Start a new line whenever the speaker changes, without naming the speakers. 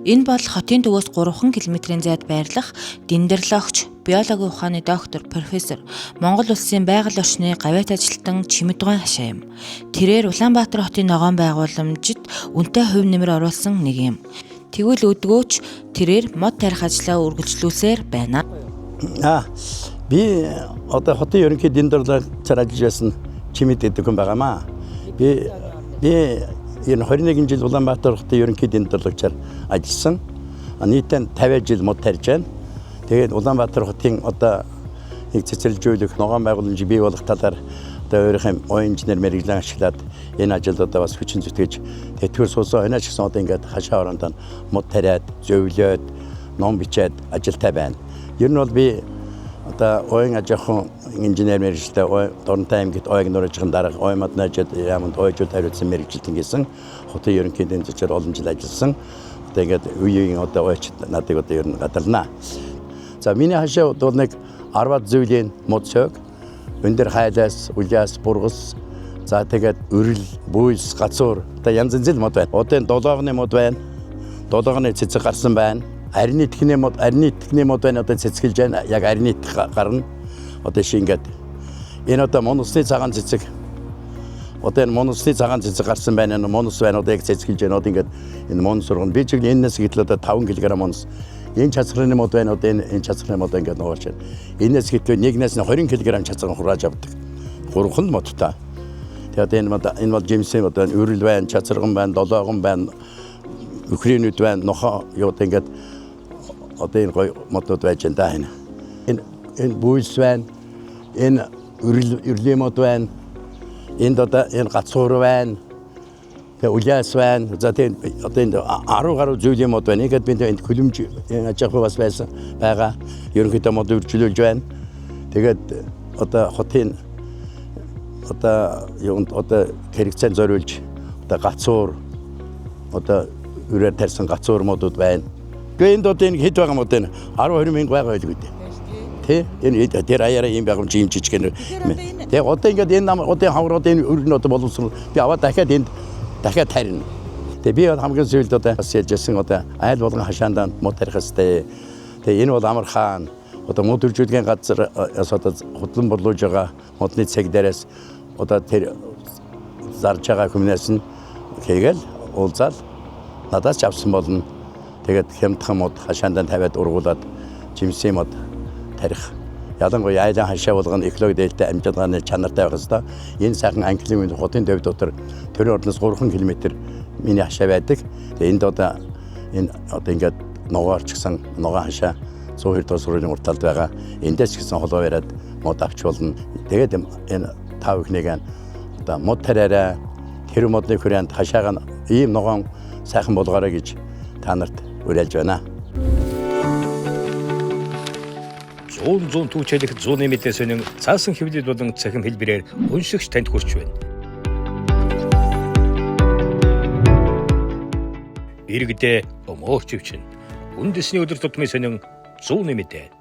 Энэ бол хотын төвөөс 3 км-ийн зайд байрлах дендрологч, биологийн ухааны доктор, профессор, Монгол улсын байгаль орчны гавьяат ажилтан Чимэдгойн хашаа юм. Тэрээр Улаанбаатар хотын ногоон байгууламжид үнэтэй хувь нэмэр оруулсан нэг юм. Тэгвэл өдгөөч тэрээр мод тарих ажлаа үргэлжлүүлсээр байна.
Би одоо хотын ерөнхий дендрологчаар ажиллаж байсан Чимэд гэдэг хүн байгаамаа. Би энэ 21 жил Улаанбаатар хотын ерөнхий дендрологчаар ажилласан. Нийтдээ 50 жил мод тарьж байна. Тэгээд Улаанбаатар хотын одоо нэг цэцэрлэгжүүлэх ногоон байгууламжийг бий болгох талаар одоо өөрийнхөө оюун инженер мэргэжлээ ашиглаад энэ ажилд одоо бас хүчин зүтгэж тэтгэр суусан хойноос гэсэн одоо ингээд хашаа орондоо мод тариад, зөвлөөд, ном бичээд ажилтай байна. Ер нь бол би одоо оюун аж ахуйн инженер мэргэжлээ Доронтой аймагт ойг нуржихын дарга оймод найжад яманд ойжууд хариуцсан мэргэжилтэн гэсэн хотын ерөнхий дендрологчаар олон жил ажилласан. Одоо ингээд үеийн одоо ойчд надыг одоо ер нь гадалнаа. За миний хашаа бол нэг 10 зүйлийн мод цог, өндөр хайлаас, улаас, бургас, за тэгээд өрөл, бүйс, гацуур одоо янз янзын мод байна. Одоо долоогны мод байна. Долоогны цэцэг гарсан байна. Арины итгэний мод байна одоо цэцгэлж байна. Яг арины итгэх гарна. Одоо шингээд энэ одоо монусны цагаан цэцэг. Одоо энэ монусны цагаан цэцэг гарсан байна. Монус байна одоо яг цэцгэлж байна. Одоо ингээд энэ монус сургана. Би чиг энэс гэтэл одоо 5 кг монус. Энэ чацрын мод байна одоо энэ чацрын мод ингээд нуурч байна. Энэс гэтэл нэгнээс нь 20 кг чацрын хурааж авдаг. 3 модтой. Тэгээд энэ бол жимсийн одоо өрөл байна, чацрган байна, долоогон байна, өхрийнүүд байна, нохоо юу ингээд одоо энэ гой модод байж байна. Энэ бүйс байна, энэ өрлийн мод байна, энд одоо энэ гацуур байна, тэгээ улаас байна. За тэгээ одоо энэ 10 гаруй зүйлийн мод байна. Ингээд би энэ хөлөмж аж ахуй бас байсан байгаа. Ерөнхийдөө мод үржүүлж байна. Тэгээд одоо хотын одоо юунд одоо хэрэгцээ зориулж одоо гацуур одоо үрээр тарьсан гацуур модууд байна. Тэгээ энд одоо энэ хэд байгаа мод энэ 10-20 мянга байгаа байлгүй дээ. Тэ энэ тэр аяараа юм байгамж юм жижиг гэнэ. Тэгээ одоо ингээд энэ нам одоо хаврууд энэ өрн одоо боловсрол би аваад дахиад тарина. Тэгээ би хамгийн сүүлд одоо бас ялжсэн одоо айл болгон хашаандаа мод тарих хэвээр. Тэгээ энэ бол амархан одоо мод үржүүлгийн газар одоо худлан борлуулж байгаа модны цаг дээрээс одоо тэр зарж байгаа хүмүүнээс нь хийгээл уулзаад надаас авсан болно. Тэгээд хямдхан мод хашаандаа тавиад ургуулад жимсийн мод тарих. Ялангуяа айлан хашаа болгоно экологи дээлтэй амжилтгааны чанартай байх хэвээр. Энэ сайхан англигийн хотын дэв дотор төрийн орноос 3 км миний хашаа байдаг. Тэгээд энд одоо ингээд ногоорч гисэн ногоон хашаа 102 дугаар сургуулийн урталд байгаа. Эндээс гисэн холоо яриад мод авч болно. Тэгээд энэ тав ихнийг одоо мод тараараа тэр модны хүрээнд хашаага ийм ногоон сайхан болгоорой гэж та нарт уриалж байна.
Зүүн түүчэлэх зүүнний мэдээ сонин цаасан хэвлэл болон цахим хэлбэрээр уншигч танд хүрч байна. Иргэдээ өмөөч өвчин. Үндэсний өдөр тутмын сонин зүүнний мэдээ.